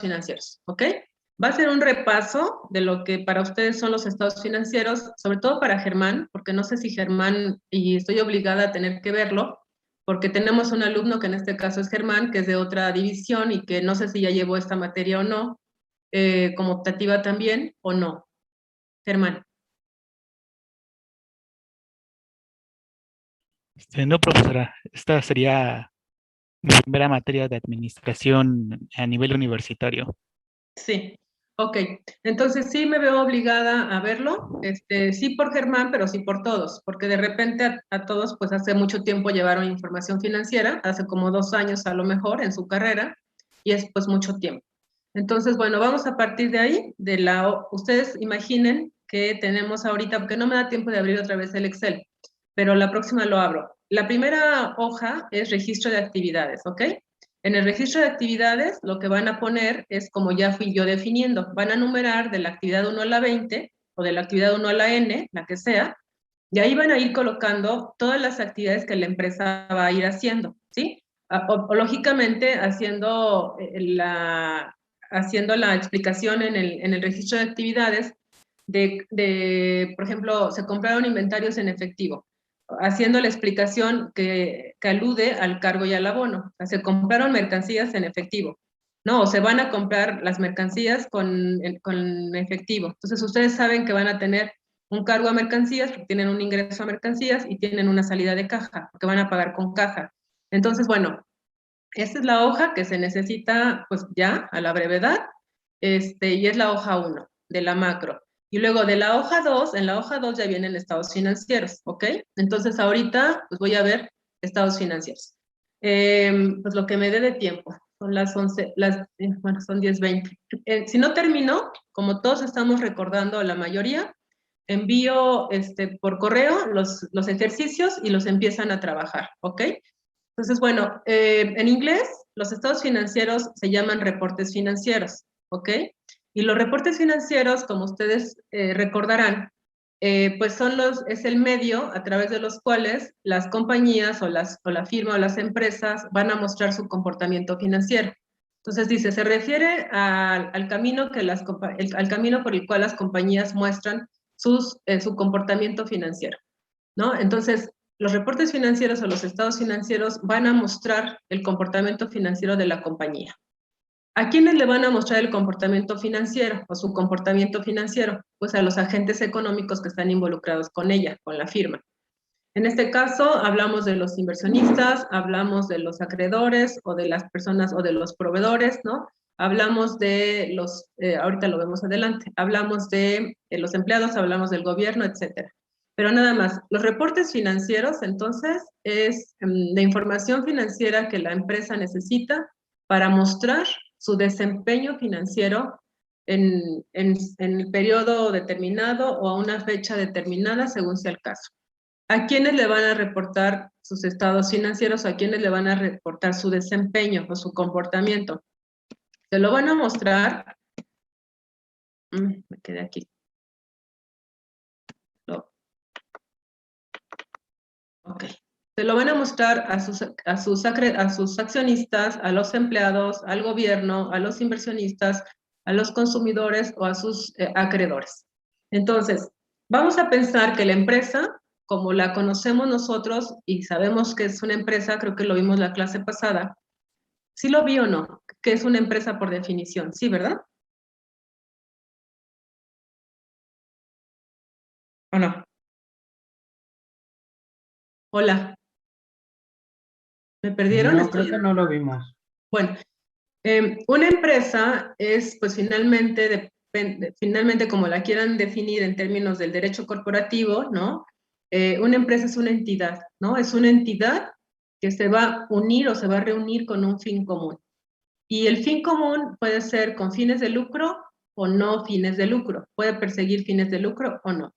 financieros, ¿ok? Va a ser un repaso de lo que para ustedes son los estados financieros, sobre todo para Germán, porque no sé si Germán, y estoy obligada a tener que verlo, porque tenemos un alumno que en este caso es Germán, que es de otra división y que no sé si ya llevó esta materia o no, como optativa también o no. Germán. No, profesora, esta sería mi primera materia de administración a nivel universitario. Sí, ok. Entonces sí me veo obligada a verlo, sí por Germán, pero sí por todos, porque de repente a todos, pues hace mucho tiempo llevaron información financiera, hace como 2 años a lo mejor en su carrera, y es pues mucho tiempo. Entonces, bueno, vamos a partir de ahí, ustedes imaginen que tenemos ahorita, porque no me da tiempo de abrir otra vez el Excel, pero la próxima lo abro. La primera hoja es registro de actividades, ¿ok? En el registro de actividades, lo que van a poner es como ya fui yo definiendo. Van a numerar de la actividad 1 a la 20 o de la actividad 1 a la N, la que sea, y ahí van a ir colocando todas las actividades que la empresa va a ir haciendo, ¿sí? O lógicamente haciendo la explicación en el registro de actividades por ejemplo, se compraron inventarios en efectivo, haciendo la explicación que alude al cargo y al abono. O sea, se compraron mercancías en efectivo, ¿no? O se van a comprar las mercancías con efectivo. Entonces, ustedes saben que van a tener un cargo a mercancías, porque tienen un ingreso a mercancías y tienen una salida de caja, porque van a pagar con caja. Entonces, bueno, esta es la hoja que se necesita, pues ya, a la brevedad, y es la hoja 1 de la macro. Y luego de la hoja 2, en la hoja 2 ya vienen estados financieros, ¿ok? Entonces ahorita, pues voy a ver estados financieros. Pues lo que me dé de tiempo, son las 11, bueno, son 10:20. Si no termino, como todos estamos recordando la mayoría, envío por correo los ejercicios y los empiezan a trabajar, ¿ok? Entonces, bueno, en inglés los estados financieros se llaman reportes financieros, ¿ok? Y los reportes financieros, como ustedes recordarán, pues es el medio a través de los cuales las compañías o la firma o las empresas van a mostrar su comportamiento financiero. Entonces dice, se refiere al camino al camino por el cual las compañías muestran su comportamiento financiero, ¿no? Entonces, los reportes financieros o los estados financieros van a mostrar el comportamiento financiero de la compañía. ¿A quiénes le van a mostrar el comportamiento financiero o su comportamiento financiero? Pues a los agentes económicos que están involucrados con ella, con la firma. En este caso, hablamos de los inversionistas, hablamos de los acreedores o de las personas o de los proveedores, ¿no? Hablamos de ahorita lo vemos adelante, hablamos de los empleados, hablamos del gobierno, etcétera. Pero nada más, los reportes financieros, entonces, es la información financiera que la empresa necesita para mostrar su desempeño financiero en el periodo determinado o a una fecha determinada, según sea el caso. ¿A quiénes le van a reportar sus estados financieros o a quiénes le van a reportar su desempeño o su comportamiento? Se lo van a mostrar. Me quedé aquí. Ok. Se lo van a mostrar a sus accionistas, a los empleados, al gobierno, a los inversionistas, a los consumidores o a sus acreedores. Entonces, vamos a pensar que la empresa, como la conocemos nosotros y sabemos que es una empresa, creo que lo vimos la clase pasada, ¿sí lo vi o no? Que es una empresa por definición, ¿sí, verdad? ¿O no? Hola, ¿me perdieron? No, creo que no lo vimos. Bueno, una empresa es, pues finalmente como la quieran definir en términos del derecho corporativo, ¿no? Una empresa es una entidad, ¿no? Es una entidad que se va a unir o se va a reunir con un fin común. Y el fin común puede ser con fines de lucro o no fines de lucro. Puede perseguir fines de lucro o no.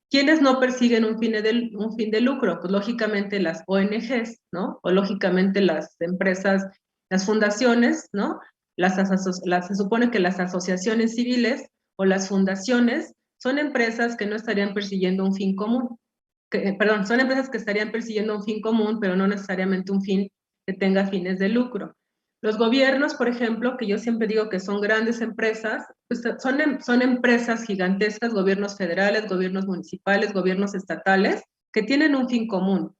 ¿Quiénes no persiguen un fin de lucro? Pues lógicamente las ONGs, ¿no? O lógicamente las empresas, las fundaciones, ¿no? Se supone que las asociaciones civiles o las fundaciones son empresas que no estarían persiguiendo un fin común. Perdón, son empresas que estarían persiguiendo un fin común, pero no necesariamente un fin que tenga fines de lucro. Los gobiernos, por ejemplo, que yo siempre digo que son grandes empresas, pues son empresas gigantescas, gobiernos federales, gobiernos municipales, gobiernos estatales, que tienen un fin común,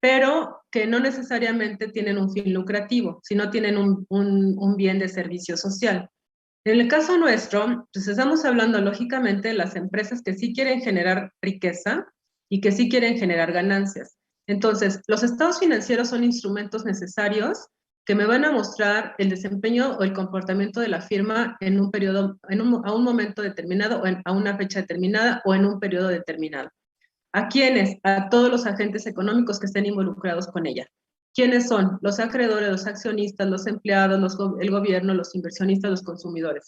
pero que no necesariamente tienen un fin lucrativo, sino tienen un bien de servicio social. En el caso nuestro, pues estamos hablando lógicamente de las empresas que sí quieren generar riqueza y que sí quieren generar ganancias. Entonces, los estados financieros son instrumentos necesarios que me van a mostrar el desempeño o el comportamiento de la firma en un periodo, a un momento determinado, o a una fecha determinada o en un periodo determinado. ¿A quiénes? A todos los agentes económicos que estén involucrados con ella. ¿Quiénes son? Los acreedores, los accionistas, los empleados, el gobierno, los inversionistas, los consumidores.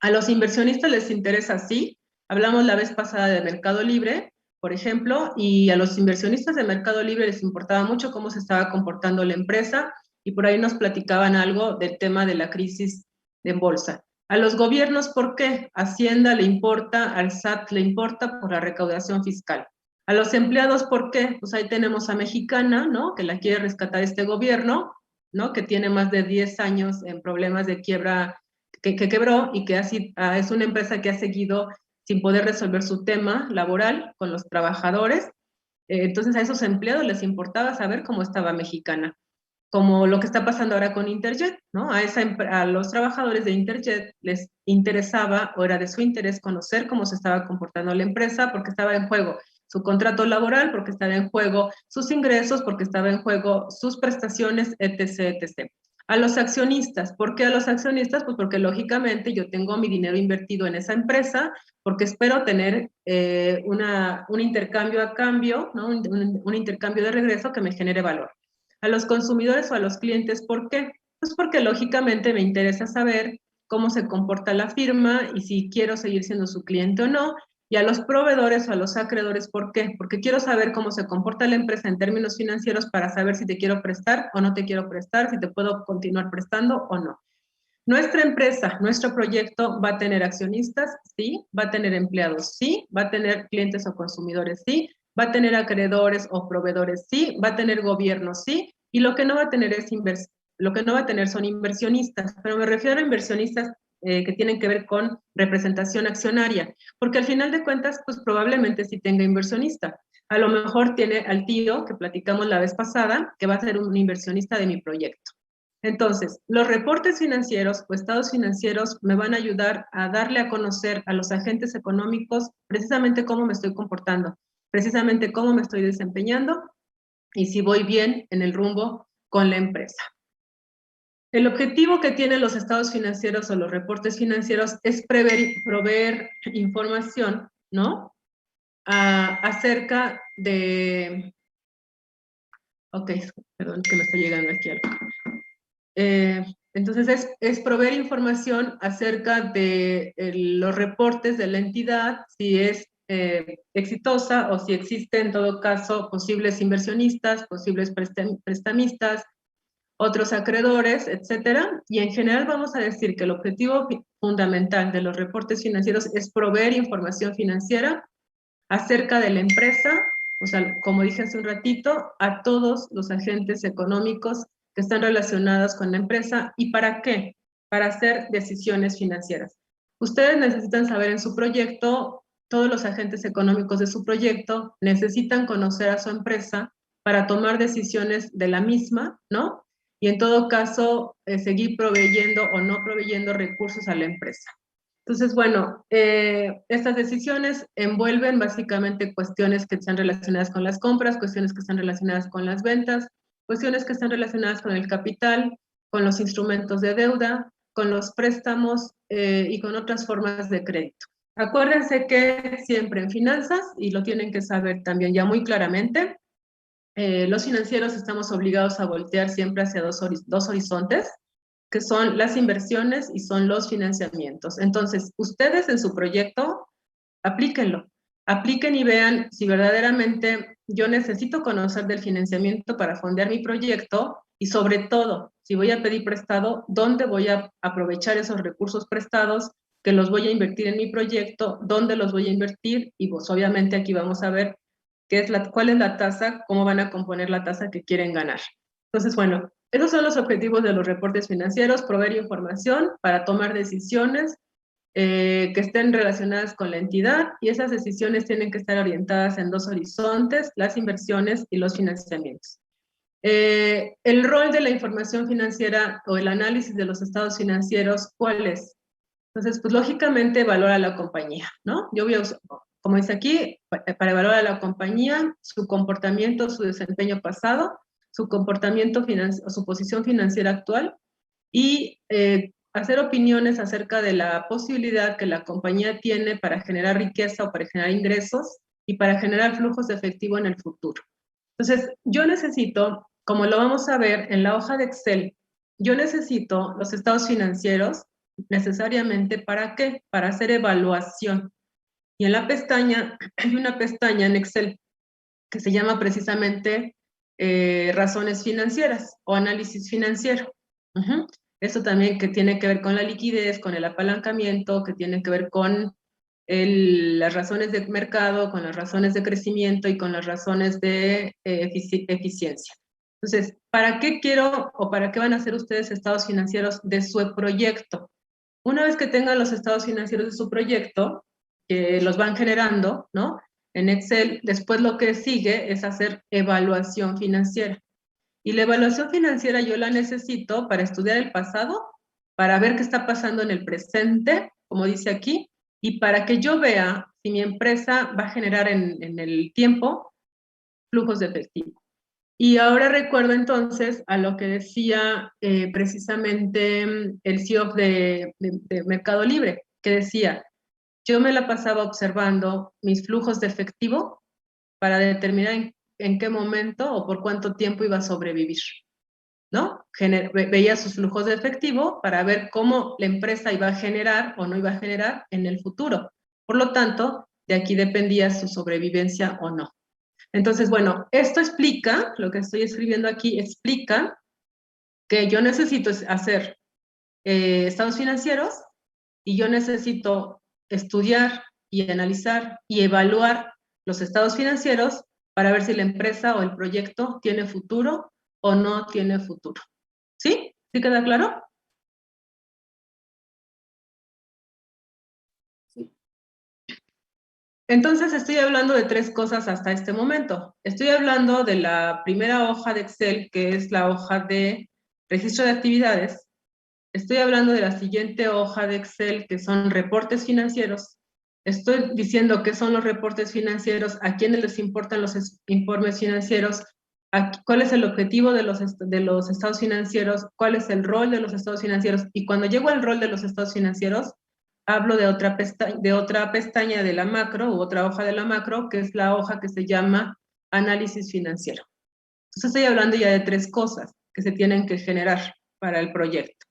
A los inversionistas les interesa, sí. Hablamos la vez pasada de Mercado Libre, por ejemplo, y a los inversionistas de Mercado Libre les importaba mucho cómo se estaba comportando la empresa, y por ahí nos platicaban algo del tema de la crisis en bolsa. A los gobiernos, ¿por qué? Hacienda le importa, al SAT le importa por la recaudación fiscal. A los empleados, ¿por qué? Pues ahí tenemos a Mexicana, ¿no? Que la quiere rescatar este gobierno, ¿no? Que tiene más de 10 años en problemas de quiebra, que quebró, y que es una empresa que ha seguido sin poder resolver su tema laboral con los trabajadores. Entonces a esos empleados les importaba saber cómo estaba Mexicana, como lo que está pasando ahora con Interjet, ¿no? A los trabajadores de Interjet les interesaba, o era de su interés, conocer cómo se estaba comportando la empresa, porque estaba en juego su contrato laboral, porque estaba en juego sus ingresos, porque estaba en juego sus prestaciones, etc., etc. A los accionistas, ¿por qué a los accionistas? Pues porque lógicamente yo tengo mi dinero invertido en esa empresa, porque espero tener un intercambio a cambio, ¿no? Un intercambio de regreso que me genere valor. A los consumidores o a los clientes, ¿por qué? Pues porque lógicamente me interesa saber cómo se comporta la firma y si quiero seguir siendo su cliente o no. Y a los proveedores o a los acreedores, ¿por qué? Porque quiero saber cómo se comporta la empresa en términos financieros para saber si te quiero prestar o no te quiero prestar, si te puedo continuar prestando o no. Nuestra empresa, nuestro proyecto va a tener accionistas, sí, va a tener empleados, sí, va a tener clientes o consumidores, sí, va a tener acreedores o proveedores, sí, va a tener gobierno, sí, y lo que no va a tener lo que no va a tener son inversionistas, pero me refiero a inversionistas que tienen que ver con representación accionaria, porque al final de cuentas, pues probablemente sí tenga inversionista. A lo mejor tiene al tío que platicamos la vez pasada, que va a ser un inversionista de mi proyecto. Entonces, los reportes financieros o estados financieros me van a ayudar a darle a conocer a los agentes económicos precisamente cómo me estoy comportando, precisamente cómo me estoy desempeñando y si voy bien en el rumbo con la empresa. El objetivo que tienen los estados financieros o los reportes financieros es proveer información, ¿no? Acerca de... Ok, perdón, que me está llegando aquí algo. Entonces es proveer información acerca de los reportes de la entidad, si es exitosa o si existe en todo caso posibles inversionistas, posibles prestamistas, otros acreedores, etcétera. Y en general vamos a decir que el objetivo fundamental de los reportes financieros es proveer información financiera acerca de la empresa, o sea, como dije hace un ratito, a todos los agentes económicos que están relacionados con la empresa. ¿Y para qué? Para hacer decisiones financieras. Ustedes necesitan saber en su proyecto, todos los agentes económicos de su proyecto necesitan conocer a su empresa para tomar decisiones de la misma, ¿no? Y en todo caso, seguir proveyendo o no proveyendo recursos a la empresa. Entonces, bueno, estas decisiones envuelven básicamente cuestiones que están relacionadas con las compras, cuestiones que están relacionadas con las ventas, cuestiones que están relacionadas con el capital, con los instrumentos de deuda, con los préstamos y con otras formas de crédito. Acuérdense que siempre en finanzas, y lo tienen que saber también ya muy claramente, los financieros estamos obligados a voltear siempre hacia dos horizontes, que son las inversiones y son los financiamientos. Entonces, ustedes en su proyecto, aplíquenlo. Apliquen y vean si verdaderamente yo necesito conocer del financiamiento para fondear mi proyecto y sobre todo, si voy a pedir prestado, dónde voy a aprovechar esos recursos prestados, que los voy a invertir en mi proyecto, dónde los voy a invertir y pues obviamente aquí vamos a ver cuál es la tasa, cómo van a componer la tasa que quieren ganar. Entonces, bueno, esos son los objetivos de los reportes financieros: proveer información para tomar decisiones que estén relacionadas con la entidad, y esas decisiones tienen que estar orientadas en dos horizontes: las inversiones y los financiamientos. El rol de la información financiera o el análisis de los estados financieros, ¿cuál es? Entonces, pues lógicamente valora la compañía, ¿no? Yo voy a usar, como dice aquí, para evaluar a la compañía, su comportamiento, su desempeño pasado, su comportamiento financiero, su posición financiera actual, y hacer opiniones acerca de la posibilidad que la compañía tiene para generar riqueza o para generar ingresos y para generar flujos de efectivo en el futuro. Entonces, yo necesito, como lo vamos a ver en la hoja de Excel, yo necesito los estados financieros necesariamente. ¿Para qué? Para hacer evaluación. Y en la pestaña, hay una pestaña en Excel que se llama precisamente razones financieras o análisis financiero. Eso también que tiene que ver con la liquidez, con el apalancamiento, que tiene que ver con las razones de mercado, con las razones de crecimiento y con las razones de eficiencia. Entonces, ¿para qué quiero o para qué van a hacer ustedes estados financieros de su proyecto? Una vez que tengan los estados financieros de su proyecto, que los van generando, ¿no? En Excel, después lo que sigue es hacer evaluación financiera. Y la evaluación financiera yo la necesito para estudiar el pasado, para ver qué está pasando en el presente, como dice aquí, y para que yo vea si mi empresa va a generar en el tiempo flujos de efectivo. Y ahora recuerdo entonces a lo que decía precisamente el CEO de Mercado Libre, que decía: yo me la pasaba observando mis flujos de efectivo para determinar en qué momento o por cuánto tiempo iba a sobrevivir, ¿no? Veía sus flujos de efectivo para ver cómo la empresa iba a generar o no iba a generar en el futuro. Por lo tanto, de aquí dependía su sobrevivencia o no. Entonces, bueno, esto explica, lo que estoy escribiendo aquí explica que yo necesito hacer estados financieros, y yo necesito estudiar y analizar y evaluar los estados financieros para ver si la empresa o el proyecto tiene futuro o no tiene futuro. ¿Sí? ¿Sí queda claro? Sí. Entonces estoy hablando de tres cosas hasta este momento. Estoy hablando de la primera hoja de Excel, que es la hoja de registro de actividades. Estoy hablando de la siguiente hoja de Excel, que son reportes financieros. Estoy diciendo qué son los reportes financieros, a quiénes les importan los informes financieros, cuál es el objetivo de los estados financieros, cuál es el rol de los estados financieros. Y cuando llego al rol de los estados financieros, hablo de otra pestaña de la macro, u otra hoja de la macro, que es la hoja que se llama análisis financiero. Entonces estoy hablando ya de tres cosas que se tienen que generar para el proyecto.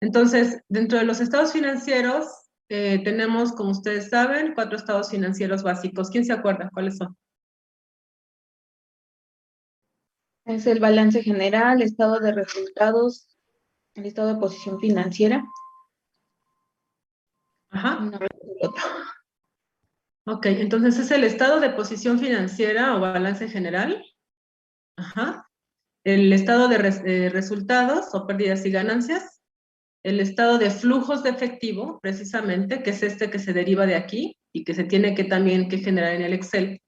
Entonces, dentro de los estados financieros, tenemos, como ustedes saben, 4 estados financieros básicos. ¿Quién se acuerda cuáles son? Es el balance general, estado de resultados, el estado de posición financiera. Ajá. No recuerdo el otro. Ok, entonces es el estado de posición financiera o balance general. Ajá. El estado de resultados o pérdidas y ganancias. El estado de flujos de efectivo, precisamente, que es este que se deriva de aquí y que se tiene que también que generar en el Excel.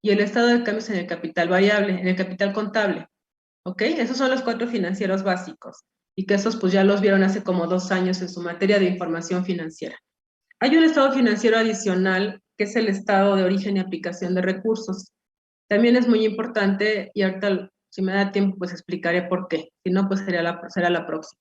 Y el estado de cambios en el capital variable, en el capital contable. ¿Ok? Esos son los 4 financieros básicos. Y que esos pues ya los vieron hace como 2 años en su materia de información financiera. Hay un estado financiero adicional, que es el estado de origen y aplicación de recursos. También es muy importante, y ahorita, si me da tiempo, pues explicaré por qué. Si no, pues será la próxima.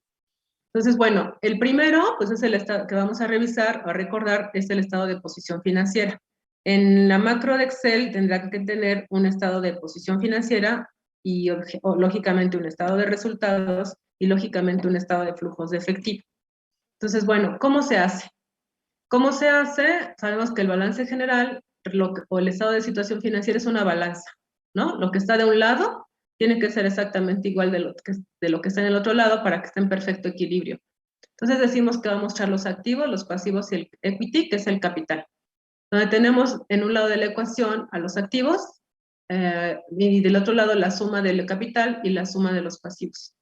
Entonces, bueno, el primero, pues es el estado que vamos a revisar o a recordar, es el estado de posición financiera. En la macro de Excel tendrá que tener un estado de posición financiera y lógicamente un estado de resultados y lógicamente un estado de flujos de efectivo. Entonces, bueno, ¿cómo se hace? ¿Cómo se hace? Sabemos que el balance general o el estado de situación financiera es una balanza, ¿no? Lo que está de un lado tiene que ser exactamente igual de lo que está en el otro lado para que esté en perfecto equilibrio. Entonces decimos que va a mostrar los activos, los pasivos y el equity, que es el capital. Donde tenemos en un lado de la ecuación a los activos, y del otro lado la suma del capital y la suma de los pasivos.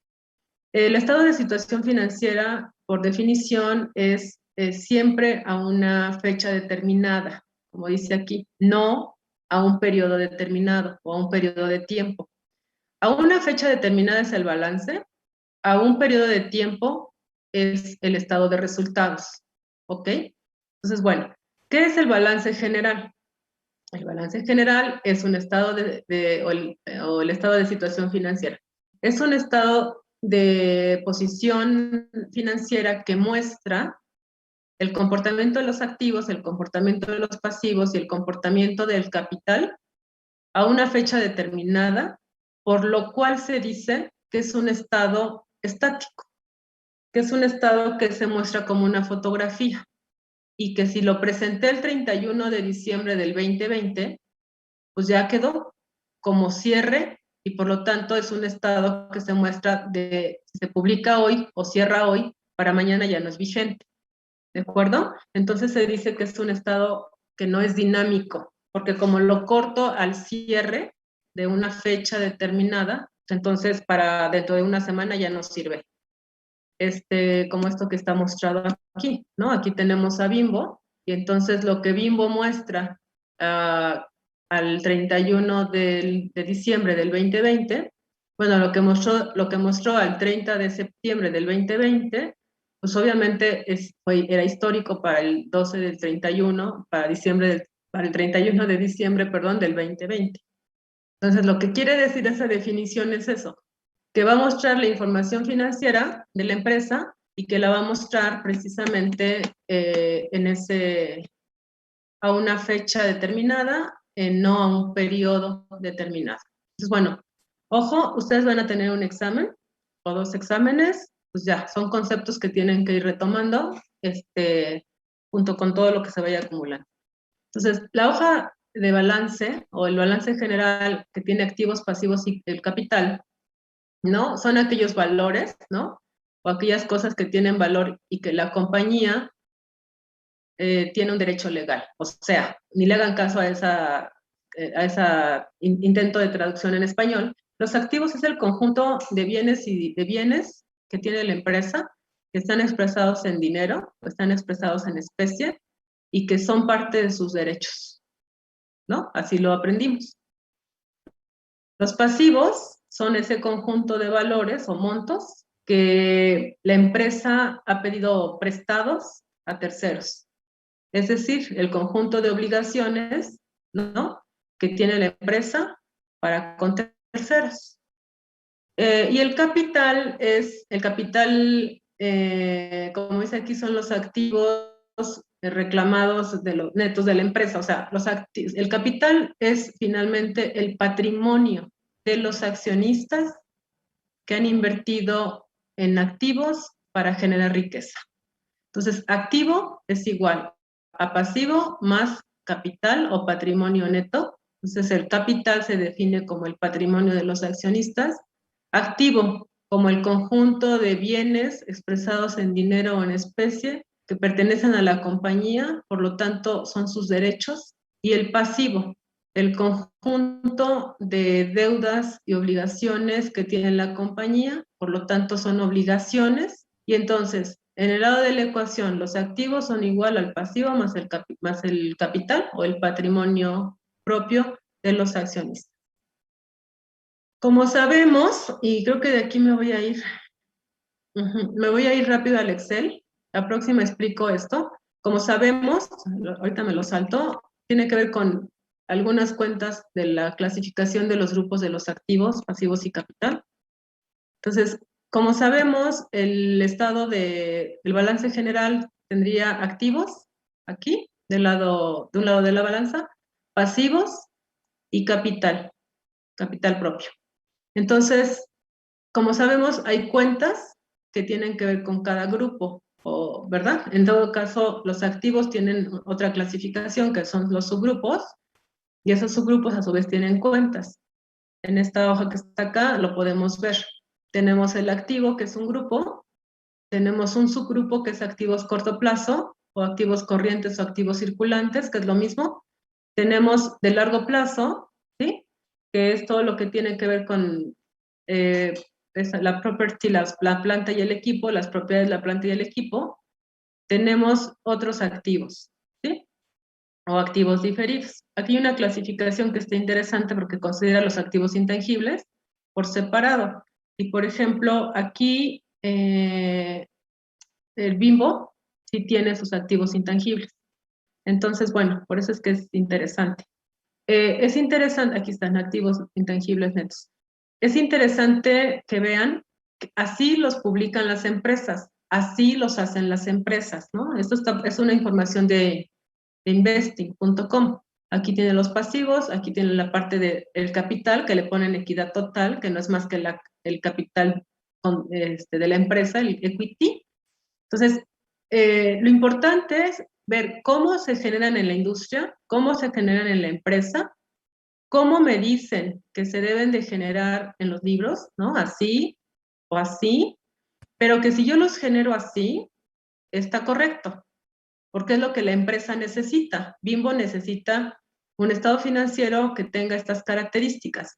El estado de situación financiera, por definición, es siempre a una fecha determinada, como dice aquí, no a un periodo determinado o a un periodo de tiempo. A una fecha determinada es el balance, a un periodo de tiempo es el estado de resultados, ¿ok? Entonces, bueno, ¿qué es el balance general? El balance general es un estado o el estado de situación financiera. Es un estado de posición financiera que muestra el comportamiento de los activos, el comportamiento de los pasivos y el comportamiento del capital a una fecha determinada, por lo cual se dice que es un estado estático, que es un estado que se muestra como una fotografía y que si lo presenté el 31 de diciembre del 2020, pues ya quedó como cierre y por lo tanto es un estado que se muestra si se publica hoy o cierra hoy, para mañana ya no es vigente. ¿De acuerdo? Entonces se dice que es un estado que no es dinámico, porque como lo corto al cierre de una fecha determinada, entonces para dentro de una semana ya no sirve. Como esto que está mostrado aquí, ¿no? Aquí tenemos a Bimbo, y entonces lo que Bimbo muestra al 31 de diciembre del 2020, bueno, lo que mostró al 30 de septiembre del 2020, pues obviamente era histórico para el 12 del 31, para el 31 de diciembre, perdón, del 2020. Entonces, lo que quiere decir esa definición es eso, que va a mostrar la información financiera de la empresa y que la va a mostrar precisamente a una fecha determinada, no a un periodo determinado. Entonces, bueno, ojo, ustedes van a tener un examen o 2 exámenes, pues ya, son conceptos que tienen que ir retomando junto con todo lo que se vaya acumulando. Entonces, la hoja de balance o el balance general que tiene activos, pasivos y el capital, ¿no? Son aquellos valores, ¿no? O aquellas cosas que tienen valor y que la compañía tiene un derecho legal. O sea, ni le hagan caso a esa intento de traducción en español. Los activos es el conjunto de bienes que tiene la empresa, que están expresados en dinero, o están expresados en especie, y que son parte de sus derechos, ¿no? Así lo aprendimos. Los pasivos son ese conjunto de valores o montos que la empresa ha pedido prestados a terceros. Es decir, el conjunto de obligaciones, ¿no?, que tiene la empresa para con terceros. Y el capital como dice aquí, son los activos reclamados de los netos de la empresa. O sea, el capital es finalmente el patrimonio de los accionistas que han invertido en activos para generar riqueza. Entonces, activo es igual a pasivo más capital o patrimonio neto. Entonces, el capital se define como el patrimonio de los accionistas. Activo como el conjunto de bienes expresados en dinero o en especie que pertenecen a la compañía, por lo tanto son sus derechos. Y el pasivo, el conjunto de deudas y obligaciones que tiene la compañía, por lo tanto son obligaciones. Y entonces, en el lado de la ecuación, los activos son igual al pasivo más el capital o el patrimonio propio de los accionistas. Como sabemos, y creo que de aquí me voy a ir rápido al Excel, la próxima explico esto. Como sabemos, ahorita me lo salto, tiene que ver con algunas cuentas de la clasificación de los grupos de los activos, pasivos y capital. Entonces, como sabemos, el balance general tendría activos, aquí, de un lado de la balanza, pasivos y capital propio. Entonces, como sabemos, hay cuentas que tienen que ver con cada grupo, ¿verdad? En todo caso, los activos tienen otra clasificación, que son los subgrupos, y esos subgrupos a su vez tienen cuentas. En esta hoja que está acá lo podemos ver. Tenemos el activo, que es un grupo, tenemos un subgrupo que es activos corto plazo, o activos corrientes o activos circulantes, que es lo mismo. Tenemos de largo plazo, ¿sí?, que es todo lo que tiene que ver con la property, la planta y el equipo, las propiedades de la planta y el equipo, tenemos otros activos, ¿sí? O activos diferidos. Aquí hay una clasificación que está interesante porque considera los activos intangibles por separado. Y por ejemplo, aquí el Bimbo sí tiene sus activos intangibles. Entonces, bueno, por eso es que es interesante. Es interesante, aquí están activos intangibles netos. Es interesante que vean que así los publican las empresas, así los hacen las empresas, ¿no? Esto es una información de investing.com. Aquí tienen los pasivos, aquí tienen la parte del capital, que le ponen equidad total, que no es más que el capital de la empresa, el equity. Entonces, lo importante es ver cómo se generan en la industria, cómo se generan en la empresa, cómo me dicen que se deben de generar en los libros, ¿no? Así o así, pero que si yo los genero así, está correcto, porque es lo que la empresa necesita. Bimbo necesita un estado financiero que tenga estas características.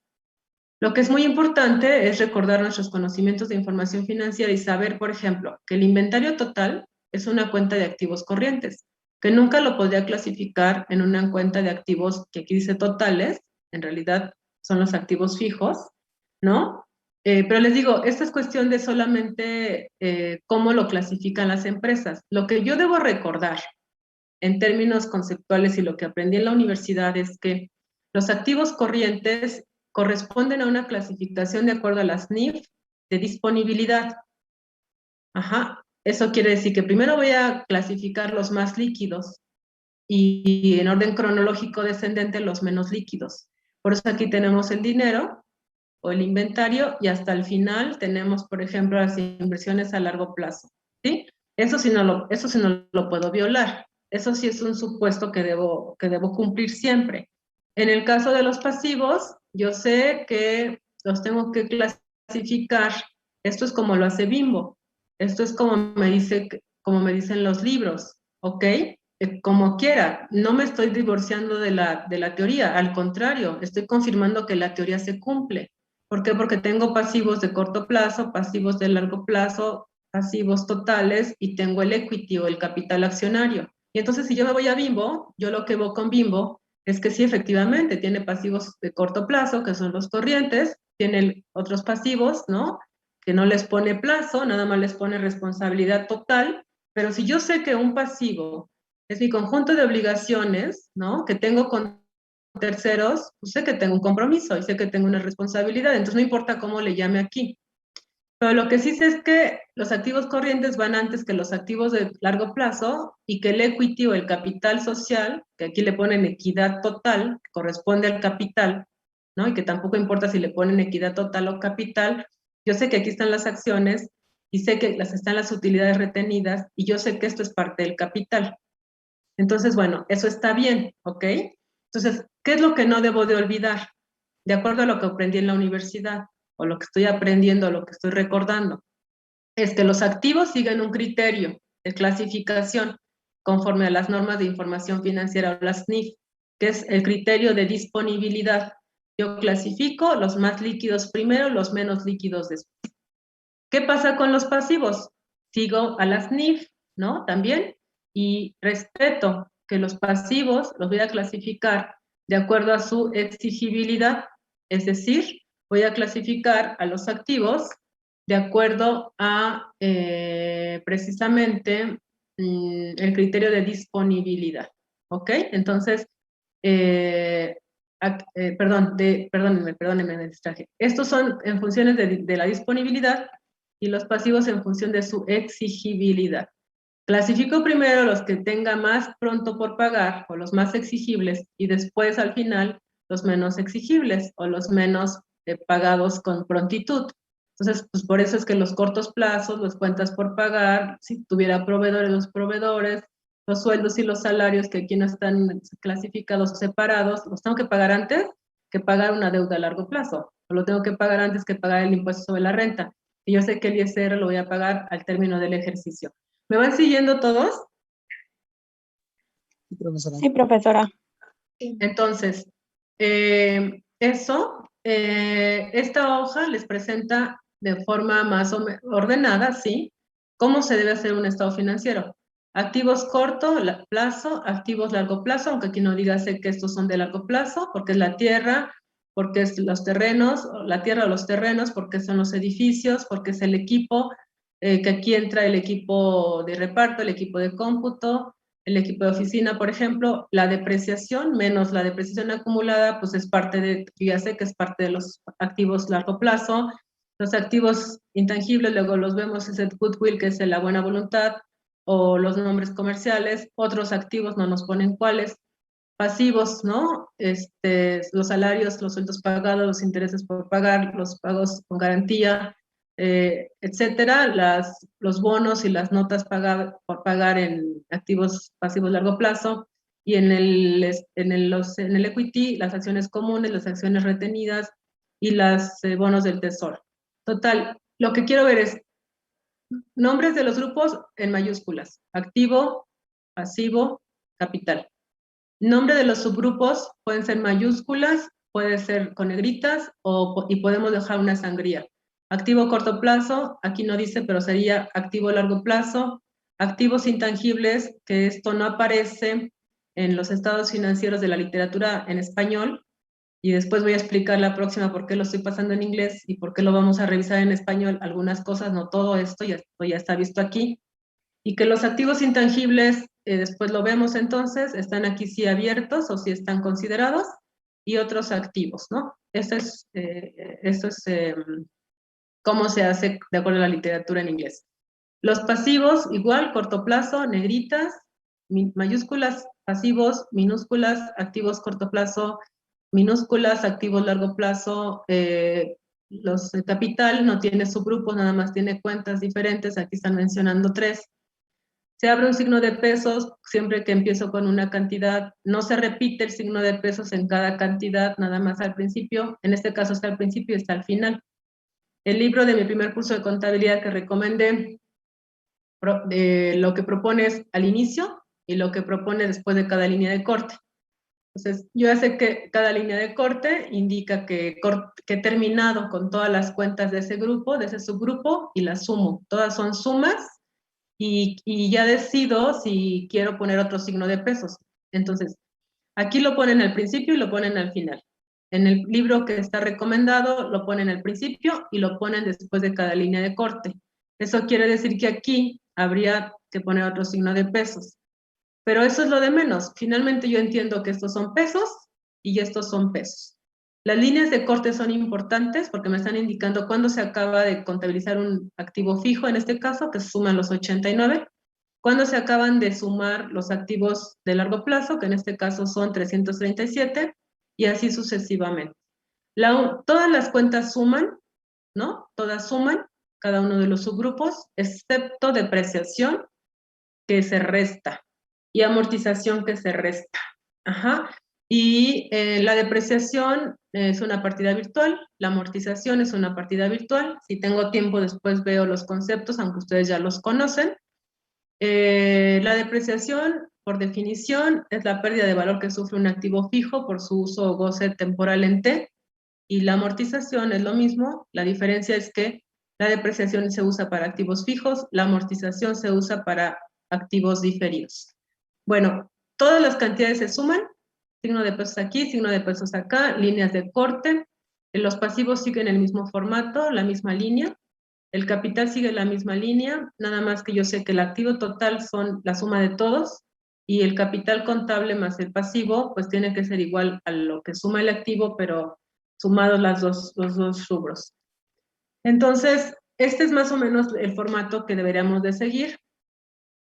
Lo que es muy importante es recordar nuestros conocimientos de información financiera y saber, por ejemplo, que el inventario total es una cuenta de activos corrientes, que nunca lo podría clasificar en una cuenta de activos que aquí dice totales, en realidad son los activos fijos, ¿no? Pero les digo, esta es cuestión de solamente cómo lo clasifican las empresas. Lo que yo debo recordar en términos conceptuales y lo que aprendí en la universidad es que los activos corrientes corresponden a una clasificación de acuerdo a las NIF de disponibilidad. Ajá, eso quiere decir que primero voy a clasificar los más líquidos y en orden cronológico descendente los menos líquidos. Por eso aquí tenemos el dinero o el inventario y hasta el final tenemos, por ejemplo, las inversiones a largo plazo, ¿sí? Eso sí no lo puedo violar. Eso sí es un supuesto que debo cumplir siempre. En el caso de los pasivos, yo sé que los tengo que clasificar. Esto es como lo hace Bimbo. Esto es como me dicen los libros, ¿ok? Como quiera, no me estoy divorciando de la teoría, al contrario, estoy confirmando que la teoría se cumple. ¿Por qué? Porque tengo pasivos de corto plazo, pasivos de largo plazo, pasivos totales y tengo el equity o el capital accionario. Y entonces si yo me voy a Bimbo, yo lo que veo con Bimbo es que sí, efectivamente, tiene pasivos de corto plazo, que son los corrientes, tiene otros pasivos, ¿no? Que no les pone plazo, nada más les pone responsabilidad total, pero si yo sé que un pasivo es mi conjunto de obligaciones, ¿no? Que tengo con terceros, pues sé que tengo un compromiso y sé que tengo una responsabilidad, entonces no importa cómo le llame aquí. Pero lo que sí sé es que los activos corrientes van antes que los activos de largo plazo y que el equity o el capital social, que aquí le ponen equidad total, que corresponde al capital, ¿no? Y que tampoco importa si le ponen equidad total o capital, yo sé que aquí están las acciones y sé que están las utilidades retenidas y yo sé que esto es parte del capital. Entonces, bueno, eso está bien, ¿ok? Entonces, ¿qué es lo que no debo de olvidar? De acuerdo a lo que aprendí en la universidad, o lo que estoy aprendiendo, o lo que estoy recordando, es que los activos siguen un criterio de clasificación conforme a las normas de información financiera o las NIF, que es el criterio de disponibilidad. Yo clasifico los más líquidos primero, los menos líquidos después. ¿Qué pasa con los pasivos? Sigo a las NIF, ¿no? También, y respeto que los pasivos los voy a clasificar de acuerdo a su exigibilidad, es decir, voy a clasificar a los activos de acuerdo a precisamente el criterio de disponibilidad, ¿ok? Entonces, perdónenme, me distraje. Estos son en funciones de la disponibilidad y los pasivos en función de su exigibilidad. Clasifico primero los que tenga más pronto por pagar o los más exigibles y después al final los menos exigibles o los menos pagados con prontitud. Entonces, pues por eso es que los cortos plazos, las cuentas por pagar, si tuviera proveedores, los proveedores, los sueldos y los salarios que aquí no están clasificados o separados, los tengo que pagar antes que pagar una deuda a largo plazo, o lo tengo que pagar antes que pagar el impuesto sobre la renta. Y yo sé que el ISR lo voy a pagar al término del ejercicio. ¿Me van siguiendo todos? Sí, profesora. Entonces, eso esta hoja les presenta de forma más ordenada, ¿sí?, cómo se debe hacer un estado financiero. Activos corto plazo, activos largo plazo, aunque aquí no dígase que estos son de largo plazo, porque es la tierra, porque es los terrenos, la tierra o los terrenos, porque son los edificios, porque es el equipo, que aquí entra el equipo de reparto, el equipo de cómputo, el equipo de oficina, por ejemplo. La depreciación menos la depreciación acumulada, pues es parte de, ya sé que es parte de los activos largo plazo. Los activos intangibles, luego los vemos, es el goodwill, que es la buena voluntad, o los nombres comerciales. Otros activos no nos ponen cuáles. Pasivos, ¿no? Los salarios, los sueldos pagados, los intereses por pagar, los pagos con garantía, etcétera, los bonos y las notas por pagar en activos pasivos largo plazo, y en el equity, las acciones comunes, las acciones retenidas y los bonos del tesoro. Total, lo que quiero ver es nombres de los grupos en mayúsculas: activo, pasivo, capital. Nombre de los subgrupos pueden ser mayúsculas, puede ser con negritas, y podemos dejar una sangría. Activo corto plazo, aquí no dice, pero sería activo largo plazo. Activos intangibles, que esto no aparece en los estados financieros de la literatura en español, y después voy a explicar la próxima por qué lo estoy pasando en inglés y por qué lo vamos a revisar en español. Algunas cosas, no todo esto, ya está visto aquí. Y que los activos intangibles, después lo vemos entonces, están aquí sí abiertos o sí están considerados, y otros activos, ¿no? Esto es cómo se hace de acuerdo a la literatura en inglés. Los pasivos, igual, corto plazo, negritas, mayúsculas, pasivos, minúsculas, activos corto plazo, minúsculas, activos largo plazo. Los capital no tiene subgrupos, nada más tiene cuentas diferentes, aquí están mencionando 3. Se abre un signo de pesos siempre que empiezo con una cantidad. No se repite el signo de pesos en cada cantidad, nada más al principio. En este caso está al principio y está al final. El libro de mi primer curso de contabilidad que recomendé, lo que propone es al inicio y lo que propone después de cada línea de corte. Entonces, yo ya sé que cada línea de corte indica que he terminado con todas las cuentas de ese grupo, de ese subgrupo, y las sumo. Todas son sumas. Y ya decido si quiero poner otro signo de pesos. Entonces, aquí lo ponen al principio y lo ponen al final. En el libro que está recomendado, lo ponen al principio y lo ponen después de cada línea de corte. Eso quiere decir que aquí habría que poner otro signo de pesos. Pero eso es lo de menos. Finalmente yo entiendo que estos son pesos y estos son pesos. Las líneas de corte son importantes porque me están indicando cuándo se acaba de contabilizar un activo fijo, en este caso, que suman los 89, cuándo se acaban de sumar los activos de largo plazo, que en este caso son 337, y así sucesivamente. Todas las cuentas suman, ¿no? Todas suman, cada uno de los subgrupos, excepto depreciación, que se resta, y amortización, que se resta. Ajá. Y la depreciación es una partida virtual, la amortización es una partida virtual. Si tengo tiempo, después veo los conceptos, aunque ustedes ya los conocen. La depreciación, por definición, es la pérdida de valor que sufre un activo fijo por su uso o goce temporal en T, y la amortización es lo mismo. La diferencia es que la depreciación se usa para activos fijos, la amortización se usa para activos diferidos. Bueno, todas las cantidades se suman, signo de pesos aquí, signo de pesos acá, líneas de corte. Los pasivos siguen el mismo formato, la misma línea. El capital sigue la misma línea, nada más que yo sé que el activo total son la suma de todos, y el capital contable más el pasivo, pues tiene que ser igual a lo que suma el activo, pero sumados los dos rubros. Entonces, este es más o menos el formato que deberíamos de seguir.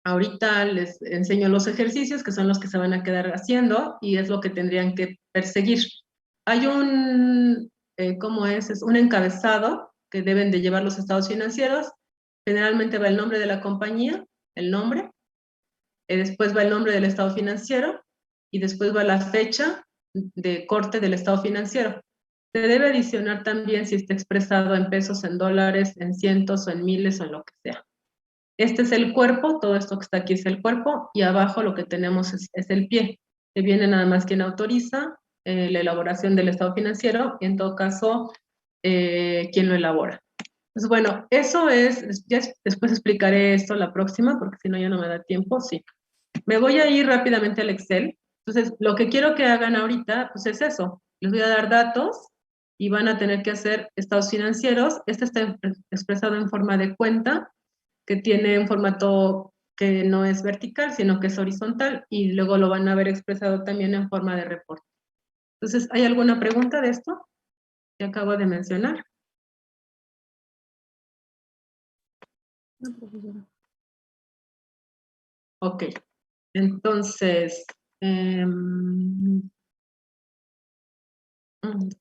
Ahorita les enseño los ejercicios, que son los que se van a quedar haciendo, y es lo que tendrían que perseguir. Hay un, ¿cómo es? Es un encabezado que deben de llevar los estados financieros. Generalmente va el nombre de la compañía, el nombre, después va el nombre del estado financiero, y después va la fecha de corte del estado financiero. Se debe adicionar también si está expresado en pesos, en dólares, en cientos o en miles o en lo que sea. Este es el cuerpo, todo esto que está aquí es el cuerpo, y abajo lo que tenemos es el pie, que viene nada más quien autoriza, la elaboración del estado financiero, y en todo caso, quién lo elabora. Entonces, bueno, eso es, ya después explicaré esto la próxima, porque si no ya no me da tiempo, sí. Me voy a ir rápidamente al Excel. Entonces, lo que quiero que hagan ahorita, pues es eso. Les voy a dar datos y van a tener que hacer estados financieros. Este está expresado en forma de cuenta, que tiene un formato que no es vertical, sino que es horizontal, y luego lo van a ver expresado también en forma de reporte. Entonces, ¿hay alguna pregunta de esto que acabo de mencionar? No, profesora. Ok, entonces, ok.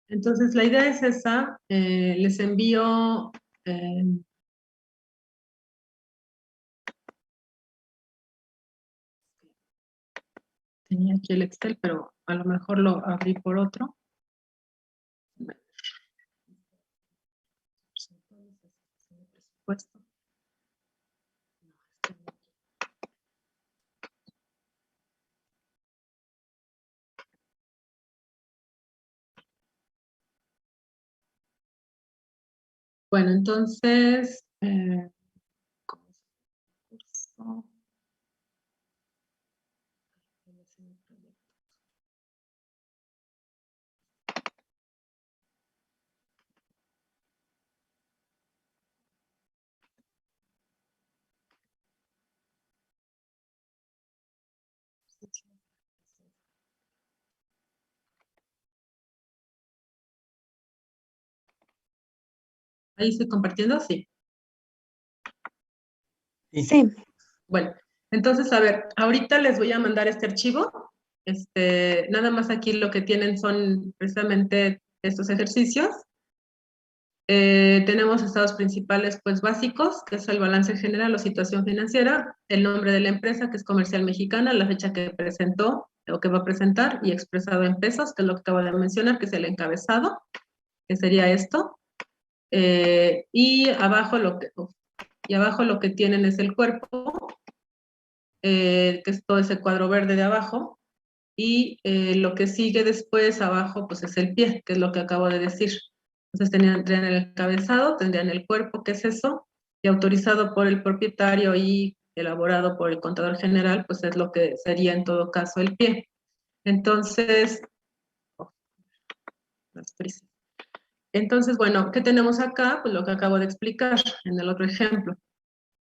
Entonces, la idea es esa. Les envío... tenía aquí el Excel, pero a lo mejor lo abrí por otro. Presupuesto. Bueno, entonces, ahí estoy compartiendo, sí. Sí. Bueno, entonces, a ver, ahorita les voy a mandar este archivo. Nada más aquí lo que tienen son precisamente estos ejercicios. Tenemos estados principales, pues básicos, que es el balance general o situación financiera, el nombre de la empresa, que es Comercial Mexicana, la fecha que presentó o que va a presentar, y expresado en pesos, que es lo que acabo de mencionar, que es el encabezado, que sería esto. Y abajo lo que tienen es el cuerpo, que es todo ese cuadro verde de abajo, y lo que sigue después abajo, pues es el pie, que es lo que acabo de decir. Entonces tendrían el encabezado, tendrían el cuerpo, que es eso, y autorizado por el propietario y elaborado por el contador general, pues es lo que sería en todo caso el pie. Entonces, las prisas. Entonces, bueno, ¿qué tenemos acá? Pues lo que acabo de explicar en el otro ejemplo.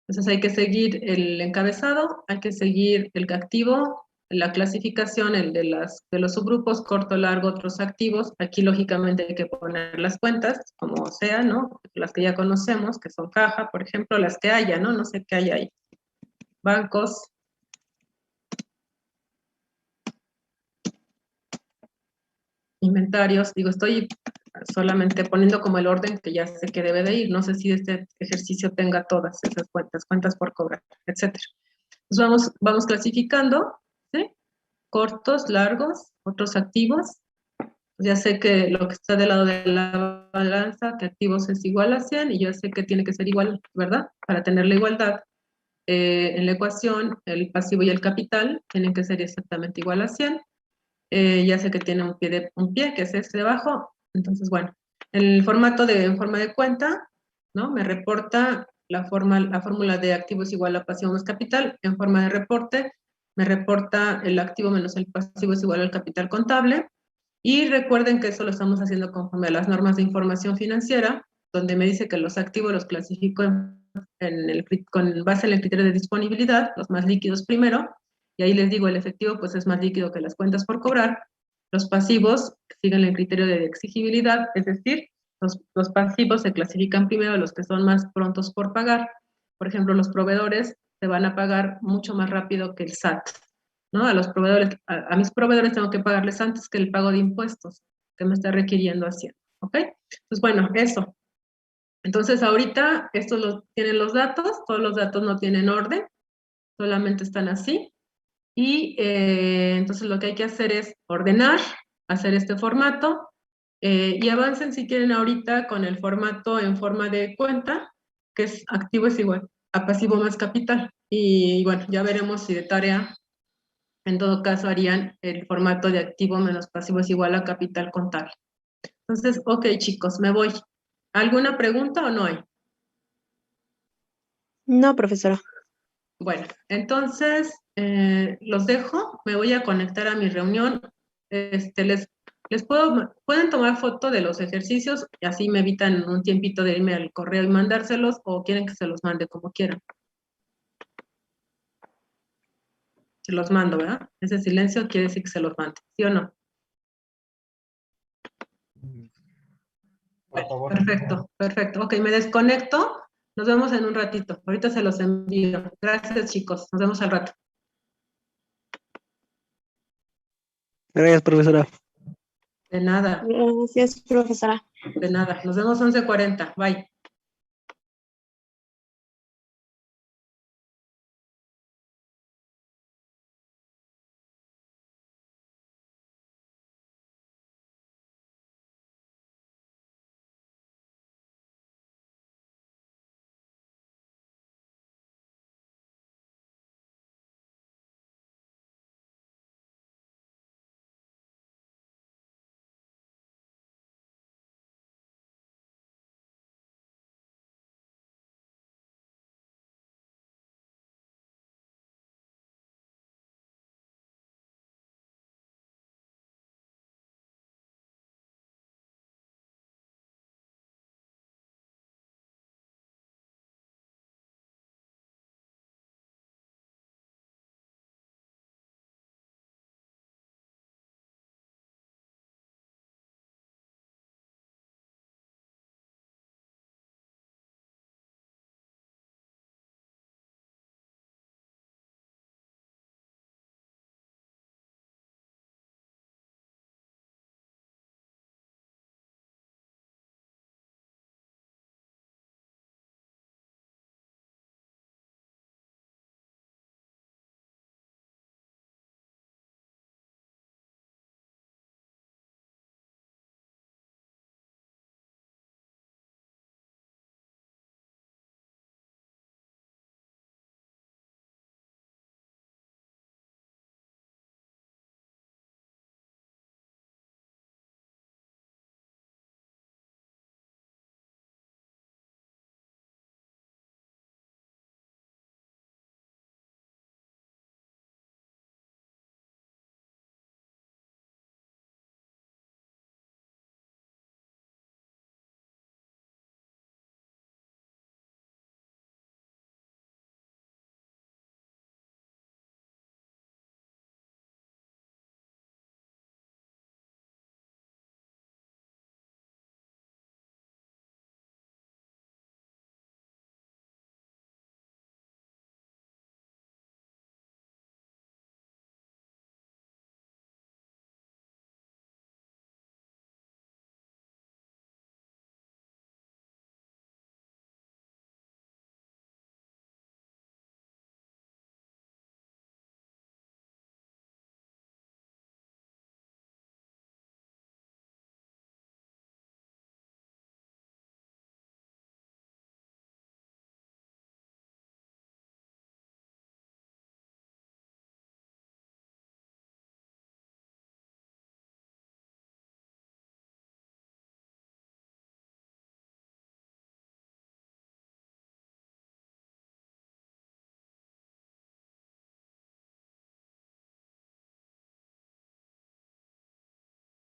Entonces hay que seguir el encabezado, hay que seguir el activo, la clasificación, el de los subgrupos, corto, largo, otros activos. Aquí lógicamente hay que poner las cuentas, como sea, ¿no? Las que ya conocemos, que son caja, por ejemplo, las que haya, ¿no? No sé qué hay ahí. Bancos. Inventarios. Digo, estoy solamente poniendo como el orden que ya sé que debe de ir. No sé si este ejercicio tenga todas esas cuentas por cobrar, etcétera. Entonces vamos clasificando, ¿sí? Cortos, largos, otros activos. Ya sé que lo que está del lado de la balanza, que activos es igual a 100, y yo sé que tiene que ser igual, ¿verdad? Para tener la igualdad en la ecuación, el pasivo y el capital tienen que ser exactamente igual a 100. Ya sé que tiene un pie, que es este debajo. Entonces, bueno, en forma de cuenta, ¿no? Me reporta la fórmula de activos igual a pasivo más capital. En forma de reporte, me reporta el activo menos el pasivo es igual al capital contable. Y recuerden que eso lo estamos haciendo conforme a las normas de información financiera, donde me dice que los activos los clasifico con base en el criterio de disponibilidad, los más líquidos primero, y ahí les digo, el efectivo pues es más líquido que las cuentas por cobrar. Los pasivos siguen el criterio de exigibilidad, es decir, los pasivos se clasifican primero, los que son más prontos por pagar. Por ejemplo, los proveedores se van a pagar mucho más rápido que el SAT, ¿no? A mis proveedores tengo que pagarles antes que el pago de impuestos que me está requiriendo Hacienda, ¿ok? Pues bueno, eso. Entonces ahorita estos tienen los datos, todos los datos no tienen orden, solamente están así. Y entonces lo que hay que hacer es ordenar hacer este formato. Y avancen si quieren ahorita con el formato en forma de cuenta, que es activo es igual a pasivo más capital. Y bueno, ya veremos si de tarea, en todo caso, harían el formato de activo menos pasivo es igual a capital contable. Entonces, ok, chicos, me voy. ¿Alguna pregunta o no hay? No, profesora. Bueno, entonces los dejo, me voy a conectar a mi reunión. Pueden tomar foto de los ejercicios y así me evitan un tiempito de irme al correo y mandárselos, o quieren que se los mande como quieran. Se los mando, ¿verdad? Ese silencio quiere decir que se los mande, ¿sí o no? Por favor. Perfecto, perfecto. Ok, me desconecto. Nos vemos en un ratito. Ahorita se los envío. Gracias, chicos. Nos vemos al rato. Gracias, profesora. De nada, Gracias, profesora. de nada. Nos vemos 11:40. Bye.